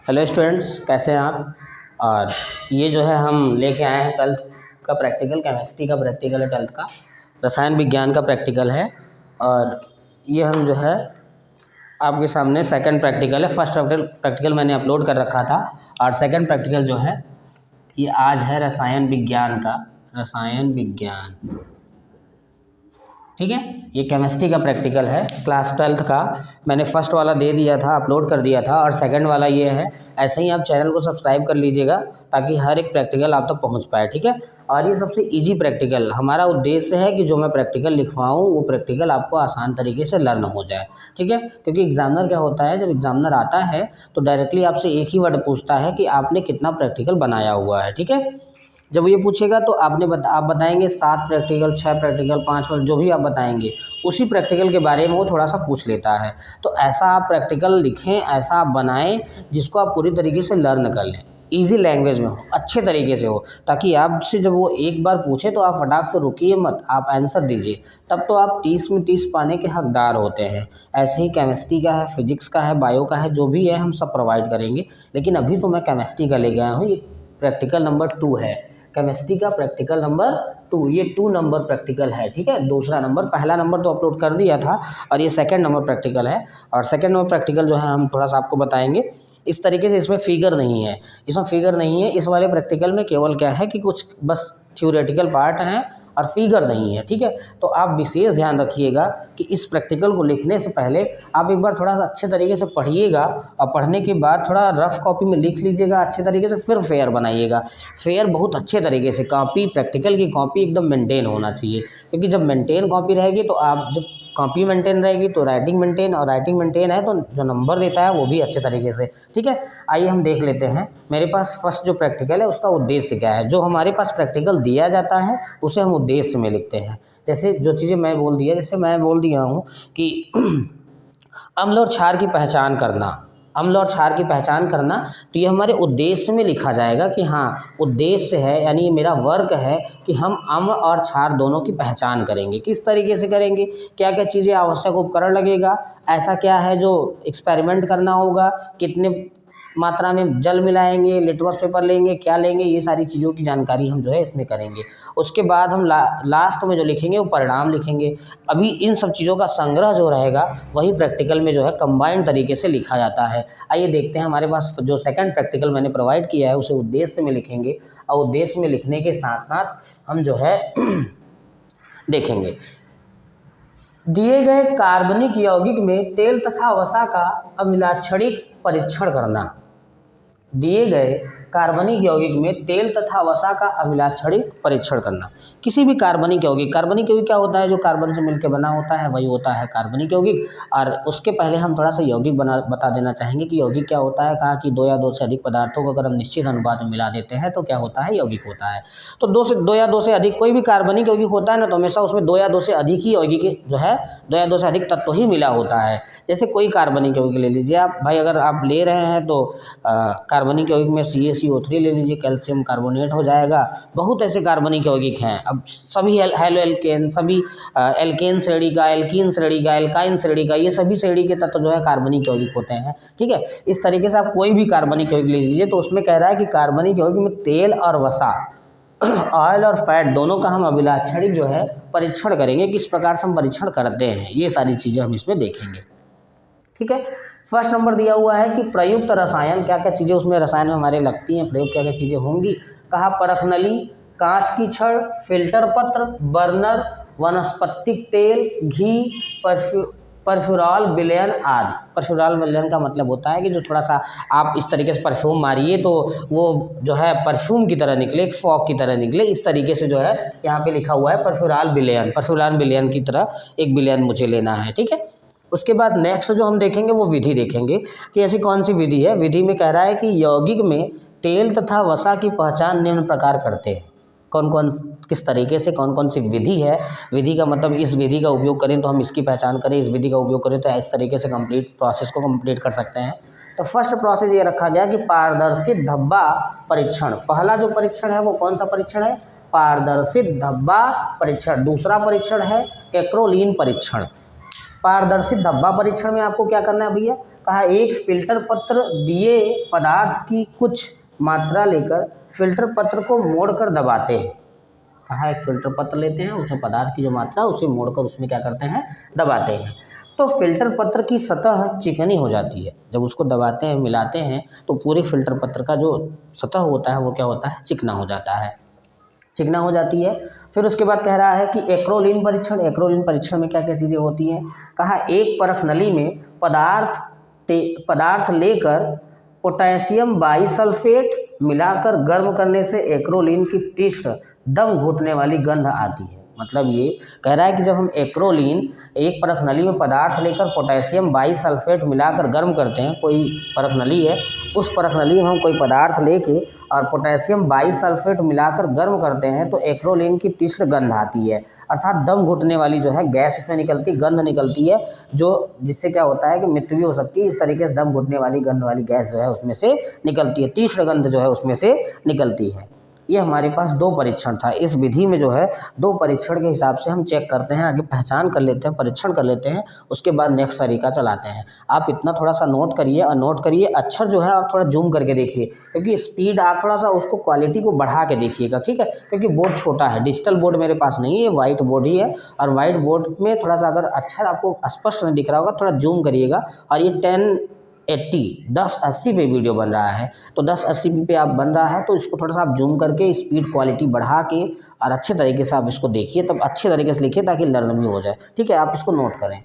Hello students, कैसे हैं आप। और ये जो है हम लेके आए हैं 12th का प्रैक्टिकल, केमिस्ट्री का प्रैक्टिकल है, 12th का रसायन विज्ञान का प्रैक्टिकल है। और ये हम जो है आपके सामने सेकंड प्रैक्टिकल है। फर्स्ट प्रैक्टिकल मैंने अपलोड कर रखा था और सेकंड प्रैक्टिकल जो है ये आज है रसायन विज्ञान का, रसायन विज्ञान, ठीक है। ये केमिस्ट्री का प्रैक्टिकल है क्लास 12th का। मैंने फर्स्ट वाला दे दिया था, अपलोड कर दिया था, और सेकंड वाला ये है। ऐसे ही आप चैनल को सब्सक्राइब कर लीजिएगा ताकि हर एक प्रैक्टिकल आप तक पहुंच पाए, ठीक है। और ये सबसे इजी प्रैक्टिकल, हमारा उद्देश्य है कि जो मैं प्रैक्टिकल लिखवाऊँ वो प्रैक्टिकल आपको आसान तरीके से लर्न हो जाए, ठीक है। क्योंकि एग्जामिनर क्या होता है, जब एग्जामिनर आता है तो डायरेक्टली आपसे एक ही वर्ड पूछता है कि आपने कितना प्रैक्टिकल बनाया हुआ है, ठीक है। जब ये पूछेगा तो आप बताएंगे 7 प्रैक्टिकल, 6 प्रैक्टिकल, 5, जो भी आप बताएंगे उसी प्रैक्टिकल के बारे में वो थोड़ा सा पूछ लेता है। तो ऐसा आप प्रैक्टिकल लिखें, ऐसा आप बनाएं जिसको आप पूरी तरीके से लर्न कर लें, ईजी लैंग्वेज में हो, अच्छे तरीके से हो, ताकि आपसे जब वो एक बार पूछे तो आप फटाक से रुकिए मत, आप आंसर दीजिए। तब तो आप 30 में 30 पाने के हकदार होते हैं। ऐसे ही केमिस्ट्री का है, फिजिक्स का है, बायो का है, जो भी है हम सब प्रोवाइड करेंगे। लेकिन अभी तो मैं केमिस्ट्री का ले गया हूँ, ये प्रैक्टिकल नंबर 2 है। केमिस्ट्री का प्रैक्टिकल नंबर 2, ये 2 नंबर प्रैक्टिकल है, ठीक है। दूसरा नंबर, पहला नंबर तो अपलोड कर दिया था और ये सेकंड नंबर प्रैक्टिकल है। और सेकंड नंबर प्रैक्टिकल जो है हम थोड़ा सा आपको बताएंगे इस तरीके से। इसमें फिगर नहीं है, इसमें फिगर नहीं है। इस वाले प्रैक्टिकल में केवल क्या है कि कुछ बस थ्योरेटिकल पार्ट हैं और फिगर नहीं है, ठीक है। तो आप विशेष ध्यान रखिएगा कि इस प्रैक्टिकल को लिखने से पहले आप एक बार थोड़ा सा अच्छे तरीके से पढ़िएगा, और पढ़ने के बाद थोड़ा रफ कॉपी में लिख लीजिएगा अच्छे तरीके से, फिर फेयर बनाइएगा। फेयर बहुत अच्छे तरीके से, कॉपी, प्रैक्टिकल की कॉपी एकदम मेंटेन होना चाहिए। क्योंकि जब मेंटेन कॉपी रहेगी तो आप, जब कॉपी मेंटेन रहेगी तो राइटिंग मेंटेन, और राइटिंग मेंटेन है तो जो नंबर देता है वो भी अच्छे तरीके से, ठीक है। आइए हम देख लेते हैं मेरे पास फर्स्ट जो प्रैक्टिकल है उसका उद्देश्य क्या है। जो हमारे पास प्रैक्टिकल दिया जाता है उसे हम उद्देश्य में लिखते हैं। जैसे जो चीज़ें मैं बोल दिया, जैसे मैं बोल दिया हूँ कि अम्ल और क्षार की पहचान करना, अम्ल और क्षार की पहचान करना, तो ये हमारे उद्देश्य में लिखा जाएगा कि हाँ उद्देश्य है, यानी ये मेरा वर्क है कि हम अम्ल और क्षार दोनों की पहचान करेंगे। किस तरीके से करेंगे, क्या क्या चीज़ें आवश्यक उपकरण लगेगा, ऐसा क्या है जो एक्सपेरिमेंट करना होगा, कितने मात्रा में जल मिलाएंगे, लिटमस पेपर लेंगे, क्या लेंगे, ये सारी चीज़ों की जानकारी हम जो है इसमें करेंगे। उसके बाद हम लास्ट में जो लिखेंगे वो परिणाम लिखेंगे। अभी इन सब चीज़ों का संग्रह जो रहेगा वही प्रैक्टिकल में जो है कंबाइंड तरीके से लिखा जाता है। आइए देखते हैं, हमारे पास जो सेकंड प्रैक्टिकल मैंने प्रोवाइड किया है उसे उद्देश्य में लिखेंगे, और उद्देश्य में लिखने के साथ साथ हम जो है देखेंगे। दिए गए कार्बनिक यौगिक में तेल तथा वसा का अभिलाक्षणिक परीक्षण करना। दिए गए कार्बनिक यौगिक में तेल तथा वसा का अभिलाक्षणिक परीक्षण करना। किसी भी कार्बनिक यौगिक क्या होता है, जो कार्बन से मिलकर बना होता है वही होता है कार्बनिक यौगिक। और उसके पहले हम थोड़ा सा यौगिक बता देना चाहेंगे कि यौगिक क्या होता है। कहा कि 2 या 2 से अधिक पदार्थों को अगर हम निश्चित अनुपात में मिला देते हैं तो क्या होता है, यौगिक होता है। तो 2 या 2 से अधिक कोई भी कार्बनिक यौगिक होता है ना, तो हमेशा उसमें 2 या 2 से अधिक ही यौगिक जो है, 2 या 2 से अधिक तत्व ही मिला होता है। जैसे कोई कार्बनिक यौगिक ले लीजिए आप भाई, अगर आप ले रहे हैं तो कार्बनिक यौगिक में CaCO3 ले लीजिए, कैल्शियम कार्बोनेट हो जाएगा। बहुत ऐसे कार्बनिक यौगिक हैं। अब सभी हैलो एल्केन, सभी एल्केन श्रेणी का, एल्कीन श्रेणी का, एल्काइन श्रेणी का, ये सभी श्रेणी के तत्व जो है कार्बनिक यौगिक होते हैं, ठीक है। इस तरीके से आप कोई भी कार्बनिक यौगिक ले लीजिए, तो उसमें कह रहा है कि कार्बनिक यौगिक में तेल और वसा ऑयल और फैट दोनों का हम अभिलाक्षणिक जो है परीक्षण करेंगे। किस प्रकार से हम परीक्षण करते हैं ये सारी चीज़ें हम इसमें देखेंगे, ठीक है। फर्स्ट नंबर दिया हुआ है कि प्रयुक्त रसायन, क्या क्या चीज़ें उसमें रसायन में हमारे लगती हैं, प्रयुक्त क्या क्या चीज़ें होंगी। कहा परख नली, कांच की छड़, फिल्टर पत्र, बर्नर, वनस्पतिक तेल, घी, परफ्यूरॉल विलयन आदि। परफ्यूरॉल विलयन का मतलब होता है कि जो थोड़ा सा आप इस तरीके से परफ्यूम मारिए तो वो जो है परफ्यूम की तरह निकले, एक फॉग की तरह निकले। इस तरीके से जो है यहाँ पे लिखा हुआ है परफ्यूरॉल विलयन, परफ्यूरॉल विलयन की तरह एक विलयन मुझे लेना है, ठीक है। उसके बाद नेक्स्ट जो हम देखेंगे वो विधि देखेंगे कि ऐसी कौन सी विधि है। विधि में कह रहा है कि यौगिक में तेल तथा वसा की पहचान निम्न प्रकार करते हैं। कौन कौन, किस तरीके से, कौन कौन सी विधि है। विधि का मतलब इस विधि का उपयोग करें तो हम इसकी पहचान करें, इस विधि का उपयोग करें तो इस तरीके से कंप्लीट प्रोसेस को कंप्लीट कर सकते हैं। तो फर्स्ट प्रोसेस ये रखा गया कि पारदर्शित धब्बा परीक्षण। पहला जो परीक्षण है वो कौन सा परीक्षण है, पारदर्शित धब्बा परीक्षण। दूसरा परीक्षण है एक्रोलीन परीक्षण। पारदर्शित धब्बा परीक्षण में आपको क्या करना है भैया, कहा एक फिल्टर पत्र दिए पदार्थ की कुछ मात्रा लेकर फिल्टर पत्र को मोड़कर दबाते हैं। कहा एक फिल्टर पत्र लेते हैं, उसमें पदार्थ की जो मात्रा उसे मोड़कर उसमें क्या करते हैं, दबाते हैं। तो फिल्टर पत्र की सतह चिकनी हो जाती है। जब उसको दबाते हैं, मिलाते हैं, तो पूरे फिल्टर पत्र का जो सतह होता है वो क्या होता है, चिकना हो जाता है, चिकना हो जाती है। फिर उसके बाद कह रहा है कि एक्रोलीन परीक्षण। एक्रोलीन परीक्षण में क्या क्या चीज़ें होती हैं। कहा एक परख नली में पदार्थ लेकर पोटेशियम बाइसल्फेट मिलाकर गर्म करने से एक्रोलीन की तीक्ष्ण दम घुटने वाली गंध आती है। मतलब ये कह रहा है कि जब हम एक्रोलीन एक परख नली में पदार्थ लेकर पोटेशियम बाइसल्फेट मिलाकर गर्म करते हैं, कोई परख नली है, उस परख नली में हम कोई पदार्थ लेके और पोटेशियम बाइसल्फेट मिलाकर गर्म करते हैं तो एक्रोलीन की तीक्ष्ण गंध आती है, अर्थात दम घुटने वाली जो है गैस उसमें निकलती, गंध निकलती है, जो जिससे क्या होता है कि मृत्यु भी हो सकती है। इस तरीके से दम घुटने वाली गंध वाली गैस जो है उसमें से निकलती है, तीक्ष्ण गंध जो है उसमें से निकलती है। ये हमारे पास 2 परीक्षण था। इस विधि में जो है 2 परीक्षण के हिसाब से हम चेक करते हैं, आगे पहचान कर लेते हैं, परीक्षण कर लेते हैं, उसके बाद नेक्स्ट तरीका चलाते हैं। आप इतना थोड़ा सा नोट करिए, और नोट करिए अक्षर जो है आप थोड़ा जूम करके देखिए, क्योंकि स्पीड आप थोड़ा सा उसको क्वालिटी को बढ़ा के देखिएगा, ठीक है, क्योंकि बोर्ड छोटा है, डिजिटल बोर्ड मेरे पास नहीं है, ये वाइट बोर्ड ही है, और वाइट बोर्ड में थोड़ा सा अगर अक्षर आपको स्पष्ट नहीं दिख रहा होगा, थोड़ा जूम करिएगा। और ये 1080 पे वीडियो बन रहा है, तो 1080 पे आप बन रहा है तो इसको थोड़ा सा आप जूम करके स्पीड क्वालिटी बढ़ा के और अच्छे तरीके से आप इसको देखिए, तब अच्छे तरीके से लिखिए ताकि लर्न भी हो जाए, ठीक है। आप इसको नोट करें।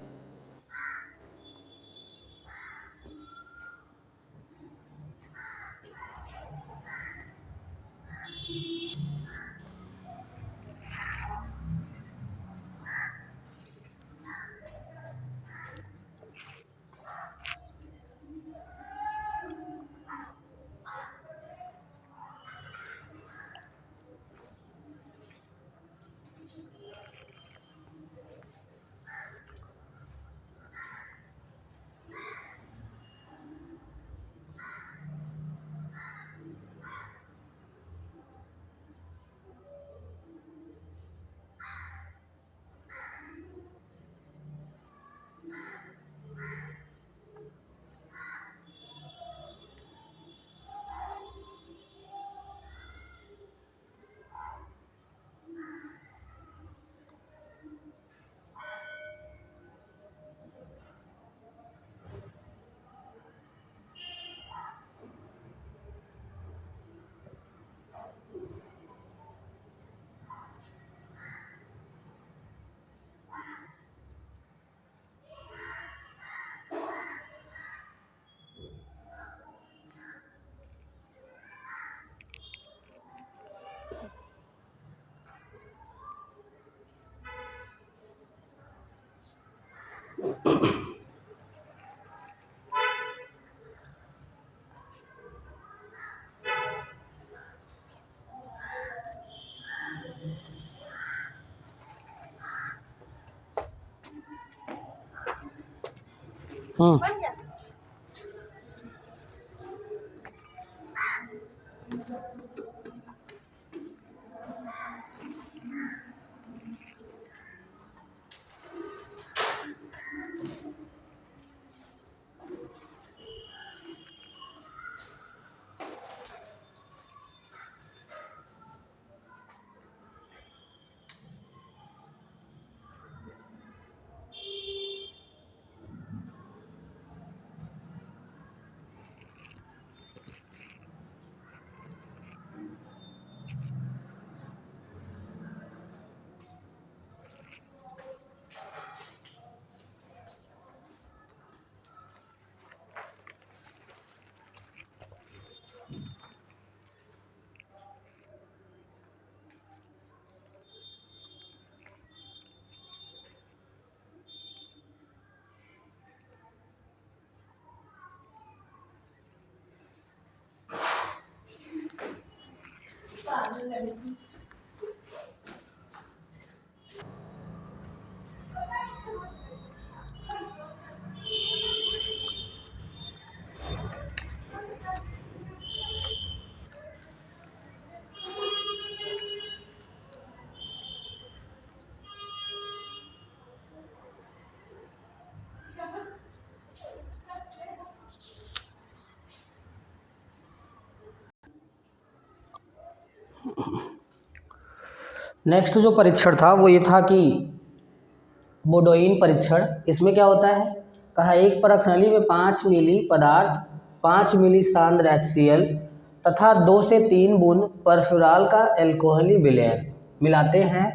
नेक्स्ट जो परीक्षण था वो ये था कि बोडोइन परीक्षण। इसमें क्या होता है, कहा एक परख नली में 5 मिली पदार्थ 5 मिली सांद्र HCl तथा 2 से 3 बूंद परफ्यूराल का एल्कोहली विलयन मिलाते हैं।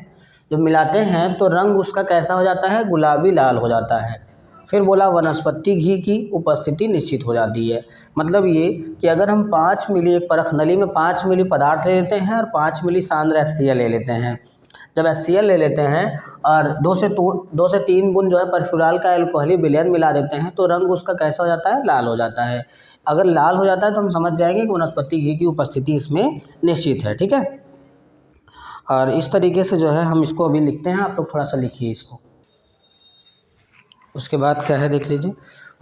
जब मिलाते हैं तो रंग उसका कैसा हो जाता है, गुलाबी लाल हो जाता है। फिर बोला वनस्पति घी की उपस्थिति निश्चित हो जाती है। मतलब ये कि अगर हम 5 मिली एक परख नली में 5 मिली पदार्थ ले लेते हैं और 5 मिली सांद्र HCl ले लेते हैं, जब HCl ले लेते हैं और 2 से 3 बूंद जो है परफ्यूराल का एल्कोहली विलयन मिला देते हैं तो रंग उसका कैसा हो जाता है, लाल हो जाता है। अगर लाल हो जाता है तो हम समझ जाएंगे कि वनस्पति घी की उपस्थिति इसमें निश्चित है। ठीक है, और इस तरीके से जो है हम इसको अभी लिखते हैं। आप लोग थोड़ा सा लिखिए इसको। उसके बाद क्या है देख लीजिए।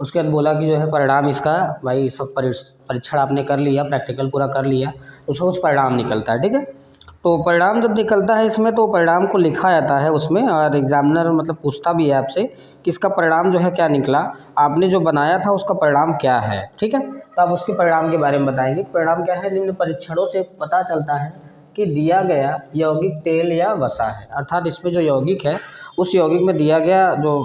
उसके बाद बोला कि जो है परिणाम इसका, भाई सब परीक्षण आपने कर लिया, प्रैक्टिकल पूरा कर लिया, उसका कुछ परिणाम निकलता है। ठीक है, तो परिणाम जब निकलता है इसमें तो परिणाम को लिखा जाता है उसमें, और एग्जामिनर मतलब पूछता भी है आपसे कि इसका परिणाम जो है क्या निकला, आपने जो बनाया था उसका परिणाम क्या है। ठीक है, तो आप उसके परिणाम के बारे में बताएंगे। परिणाम क्या है, निम्न परीक्षणों से पता चलता है कि दिया गया यौगिक तेल या वसा है। अर्थात इसमें जो यौगिक है उस यौगिक में दिया गया जो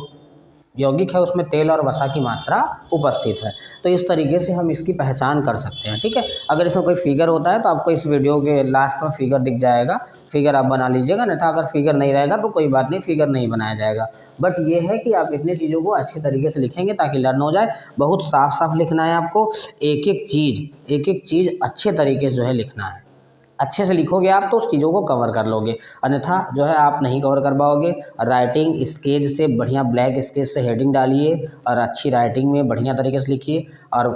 यौगिक है उसमें तेल और वसा की मात्रा उपस्थित है। तो इस तरीके से हम इसकी पहचान कर सकते हैं। ठीक है, अगर इसमें कोई फिगर होता है तो आपको इस वीडियो के लास्ट में फिगर दिख जाएगा, फिगर आप बना लीजिएगा, नहीं तो अगर फिगर नहीं रहेगा तो कोई बात नहीं, फिगर नहीं बनाया जाएगा। बट ये है कि आप इतनी चीज़ों को अच्छे तरीके से लिखेंगे ताकि लर्न हो जाए। बहुत साफ साफ लिखना है आपको, एक एक चीज़ अच्छे तरीके से जो है लिखना है। अच्छे से लिखोगे आप तो उस चीज़ों को कवर कर लोगे, अन्यथा जो है आप नहीं कवर कर पाओगे। राइटिंग स्केच से बढ़िया ब्लैक स्केच से हेडिंग डालिए और अच्छी राइटिंग में बढ़िया तरीके से लिखिए। और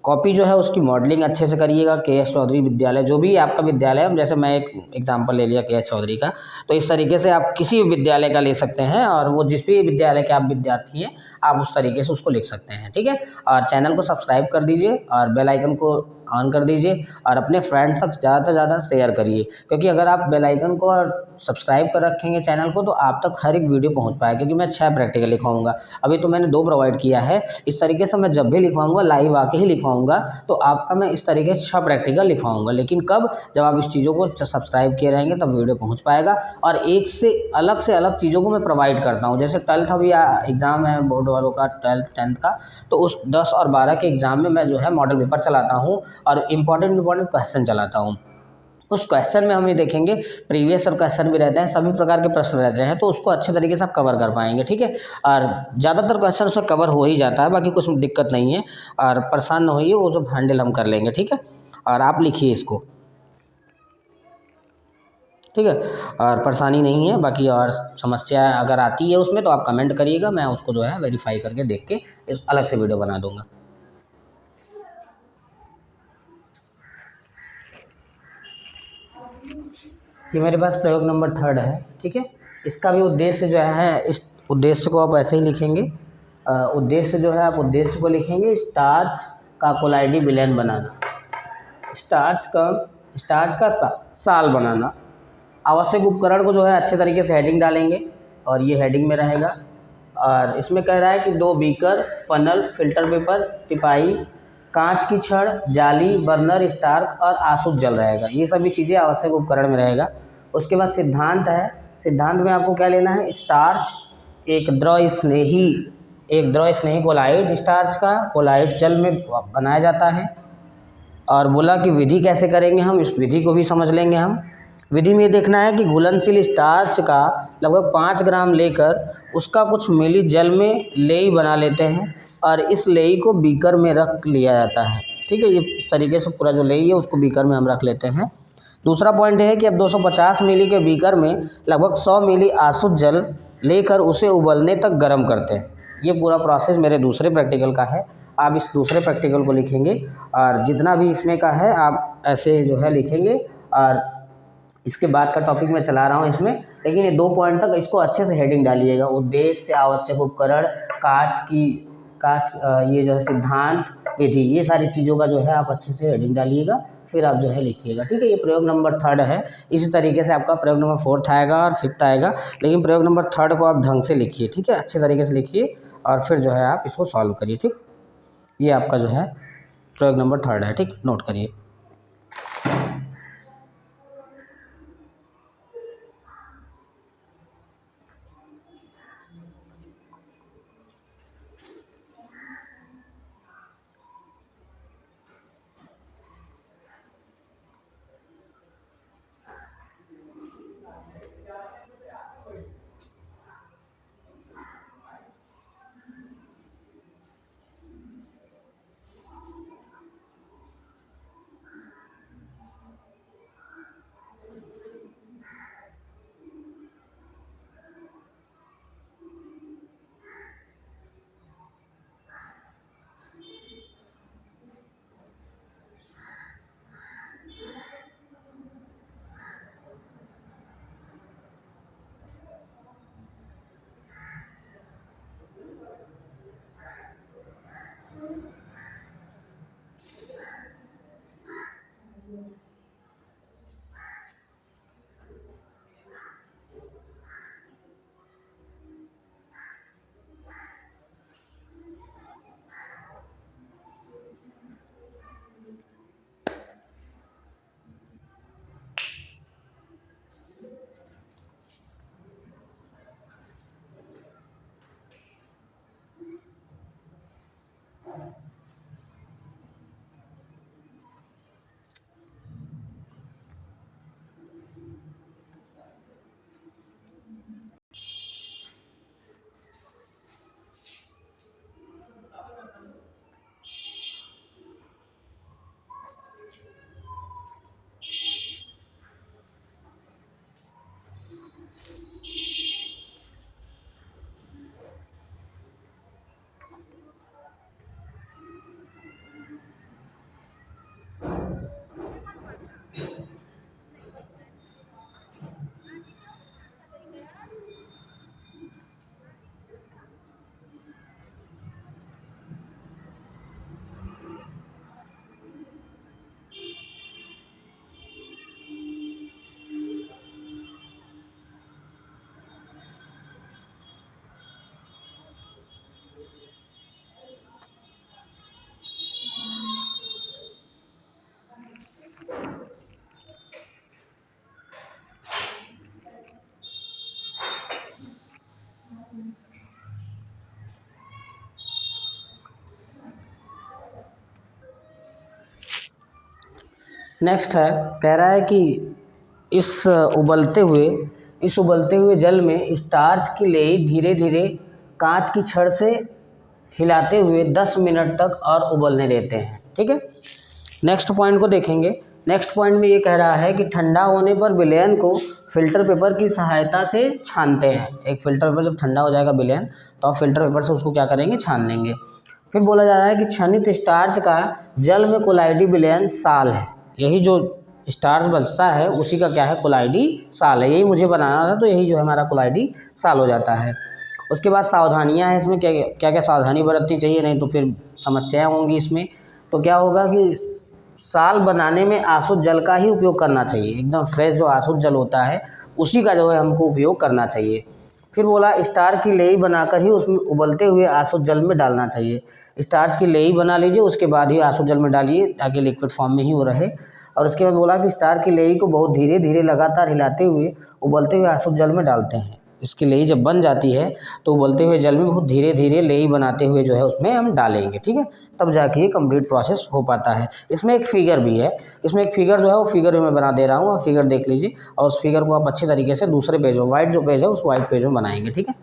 कॉपी जो है उसकी मॉडलिंग अच्छे से करिएगा। KS चौधरी विद्यालय, जो भी आपका विद्यालय है, जैसे मैं एक एग्जांपल ले लिया KS चौधरी का, तो इस तरीके से आप किसी भी विद्यालय का ले सकते हैं और वो जिस भी विद्यालय के आप विद्यार्थी हैं आप उस तरीके से उसको लिख सकते हैं। ठीक है, और चैनल को सब्सक्राइब कर दीजिए और बेल आइकन को ऑन कर दीजिए और अपने फ्रेंड्स तक ज़्यादा से ज़्यादा शेयर करिए, क्योंकि अगर आप बेल आइकन को और सब्सक्राइब कर रखेंगे चैनल को तो आप तक हर एक वीडियो पहुंच पाएगा। क्योंकि मैं 6 प्रैक्टिकल लिखवाऊंगा, अभी तो मैंने 2 प्रोवाइड किया है। इस तरीके से मैं जब भी लिखवाऊंगा लाइव आके ही लिखवाऊंगा, तो आपका मैं इस तरीके से 6 प्रैक्टिकल लिखवाऊंगा। लेकिन कब, जब आप इस चीज़ों को सब्सक्राइब किए रहेंगे तब वीडियो पहुँच पाएगा। और एक से अलग चीज़ों को मैं प्रोवाइड करता हूँ। जैसे 12th अभी एग्ज़ाम है बोर्ड वालों का, 12th 10th का, तो उस 10 और 12 के एग्ज़ाम में मैं जो है मॉडल पेपर चलाता हूँ और इम्पॉर्टेंट क्वेश्चन चलाता हूँ। उस क्वेश्चन में हम ये देखेंगे, प्रीवियस और क्वेश्चन भी रहते हैं, सभी प्रकार के प्रश्न रहते हैं, तो उसको अच्छे तरीके से आप कवर कर पाएंगे। ठीक है, और ज़्यादातर क्वेश्चन उसमें कवर हो ही जाता है, बाकी कुछ दिक्कत नहीं है और परेशान ना होइए, वो सब हैंडल हम कर लेंगे। ठीक है, और आप लिखिए इसको। ठीक है, और परेशानी नहीं है, बाकी और समस्या अगर आती है उसमें तो आप कमेंट करिएगा, मैं उसको जो है वेरीफाई करके देख के इस अलग से वीडियो बना दूँगा। ये मेरे पास प्रयोग नंबर 3 है। ठीक है, इसका भी उद्देश्य जो है, इस उद्देश्य को आप ऐसे ही लिखेंगे। उद्देश्य जो है आप उद्देश्य को लिखेंगे स्टार्च का कोलाइडी विलयन बनाना, स्टार्च का साल बनाना। आवश्यक उपकरण को जो है अच्छे तरीके से हेडिंग डालेंगे और ये हेडिंग में रहेगा। और इसमें कह रहा है कि 2 बीकर, फनल, फिल्टर पेपर, टिपाई, कांच की छड़, जाली, बर्नर, स्टार्क और आसुत जल रहेगा। ये सभी चीज़ें आवश्यक उपकरण में रहेगा। उसके बाद सिद्धांत है। सिद्धांत में आपको क्या लेना है, स्टार्च एक द्रव स्नेही कोलाइड, स्टार्च का कोलाइड जल में बनाया जाता है। और बोला कि विधि कैसे करेंगे, हम इस विधि को भी समझ लेंगे। हम विधि में देखना है कि घुलनशील स्टार्च का लगभग 5 ग्राम लेकर उसका कुछ मिली जल में लेई बना लेते हैं और इस लेई को बीकर में रख लिया जाता है। ठीक है, ये इस तरीके से पूरा जो लेई है उसको बीकर में हम रख लेते हैं। दूसरा पॉइंट है कि अब 250 मिली के बीकर में लगभग 100 मिली आसुत जल लेकर उसे उबलने तक गर्म करते हैं। ये पूरा प्रोसेस मेरे दूसरे प्रैक्टिकल का है, आप इस दूसरे प्रैक्टिकल को लिखेंगे और जितना भी इसमें का है आप ऐसे जो है लिखेंगे। और इसके बाद का टॉपिक मैं चला रहा हूँ इसमें, लेकिन ये 2 पॉइंट तक इसको अच्छे से हेडिंग डालिएगा। उद्देश्य, आवश्यक उपकरण, ये जो है सिद्धांत, विधि, ये सारी चीज़ों का जो है आप अच्छे से हेडिंग डालिएगा, फिर आप जो है लिखिएगा। ठीक है, ये प्रयोग नंबर 3 है। इसी तरीके से आपका प्रयोग नंबर 4 आएगा और 5 आएगा, लेकिन प्रयोग नंबर 3 को आप ढंग से लिखिए। ठीक है, अच्छे तरीके से लिखिए और फिर जो है आप इसको सॉल्व करिए। ठीक, ये आपका जो है प्रयोग नंबर 3 है। ठीक, नोट करिए। नेक्स्ट है, कह रहा है कि इस उबलते हुए जल में स्टार्च की लेई धीरे धीरे कांच की छड़ से हिलाते हुए 10 मिनट तक और उबलने देते हैं। ठीक है, नेक्स्ट पॉइंट को देखेंगे। नेक्स्ट पॉइंट में ये कह रहा है कि ठंडा होने पर विलयन को फिल्टर पेपर की सहायता से छानते हैं। एक फिल्टर पेपर जब ठंडा हो जाएगा विलयन, तो आप फिल्टर पेपर से उसको क्या करेंगे, छान लेंगे। फिर बोला जा रहा है कि क्षनित स्टार्च का जल में कोलाइडी विलयन साल है। यही जो स्टार्च बचता है उसी का क्या है, कोलाइडी साल है। यही मुझे बनाना था, तो यही जो है हमारा कोलाइडी साल हो जाता है। उसके बाद सावधानियां हैं इसमें, क्या क्या क्या सावधानी बरतनी चाहिए, नहीं तो फिर समस्याएं होंगी इसमें। तो क्या होगा कि साल बनाने में आसुत जल का ही उपयोग करना चाहिए। एकदम फ्रेश जो आसुत जल होता है उसी का जो है हमको उपयोग करना चाहिए। फिर बोला स्टार की लेई बनाकर ही उसमें उबलते हुए आसुत जल में डालना चाहिए। स्टार्च की लेई बना लीजिए, उसके बाद ही आसुत जल में डालिए ताकि लिक्विड फॉर्म में ही वो रहे। और उसके बाद बोला कि स्टार की लेई को बहुत धीरे धीरे लगातार हिलाते हुए उबलते हुए आसुत जल में डालते हैं। इसकी लेई जब बन जाती है तो उबलते हुए जल में बहुत धीरे धीरे लेई बनाते हुए जो है उसमें हम डालेंगे। ठीक है, तब जाके ये कंप्लीट प्रोसेस हो पाता है। इसमें एक फिगर भी है, इसमें एक फिगर जो है वो फिगर मैं बना दे रहा हूँ, और फिगर देख लीजिए। और उस फिगर को आप अच्छे तरीके से दूसरे पेज में, वाइट जो पेज है उस वाइट पेज में बनाएंगे। ठीक है,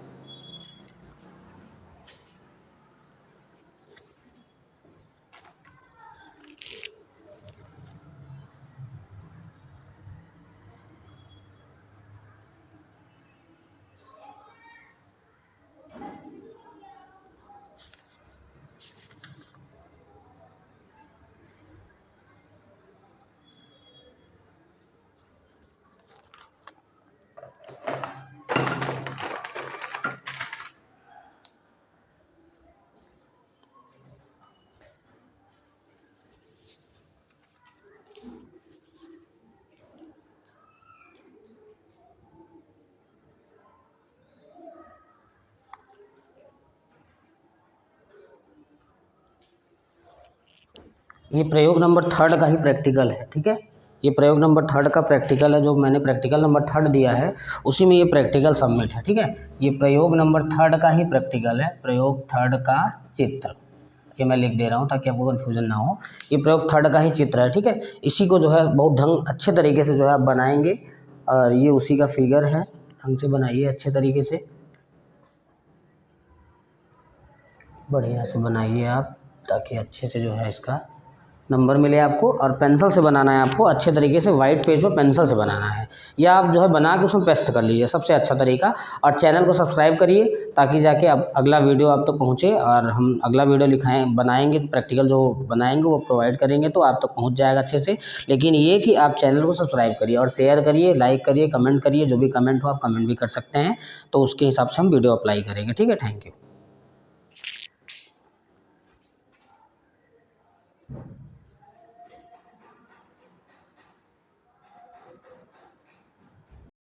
ये प्रयोग नंबर 3 का ही प्रैक्टिकल है। ठीक है, ये प्रयोग नंबर 3 का प्रैक्टिकल है, जो मैंने प्रैक्टिकल नंबर 3 दिया है उसी में ये प्रैक्टिकल सबमिट है। ठीक है, ये प्रयोग नंबर 3 का ही प्रैक्टिकल है, प्रयोग 3 का चित्र। ये मैं लिख दे रहा हूँ ताकि आपको कन्फ्यूजन ना हो। ये प्रयोग 3 का ही चित्र है। ठीक है, इसी को जो है बहुत अच्छे तरीके से जो है आप बनाएंगे, और ये उसी का फिगर है। ढंग से बनाइए, अच्छे तरीके से, बढ़िया से बनाइए आप, ताकि अच्छे से जो है इसका नंबर मिले आपको। और पेंसिल से बनाना है आपको, अच्छे तरीके से वाइट पेज में पेंसिल से बनाना है, या आप जो है बना के उसमें पेस्ट कर लीजिए, सबसे अच्छा तरीका। और चैनल को सब्सक्राइब करिए ताकि जाके अब अगला वीडियो आप तक पहुँचे, और हम अगला वीडियो बनाएंगे, प्रैक्टिकल जो बनाएंगे वो प्रोवाइड करेंगे तो आप तक पहुँच जाएगा अच्छे से। लेकिन ये कि आप चैनल को सब्सक्राइब करिए और शेयर करिए, लाइक करिए, कमेंट करिए, जो भी कमेंट हो आप कमेंट भी कर सकते हैं, तो उसके हिसाब से हम वीडियो अप्लाई करेंगे। ठीक है, थैंक यू।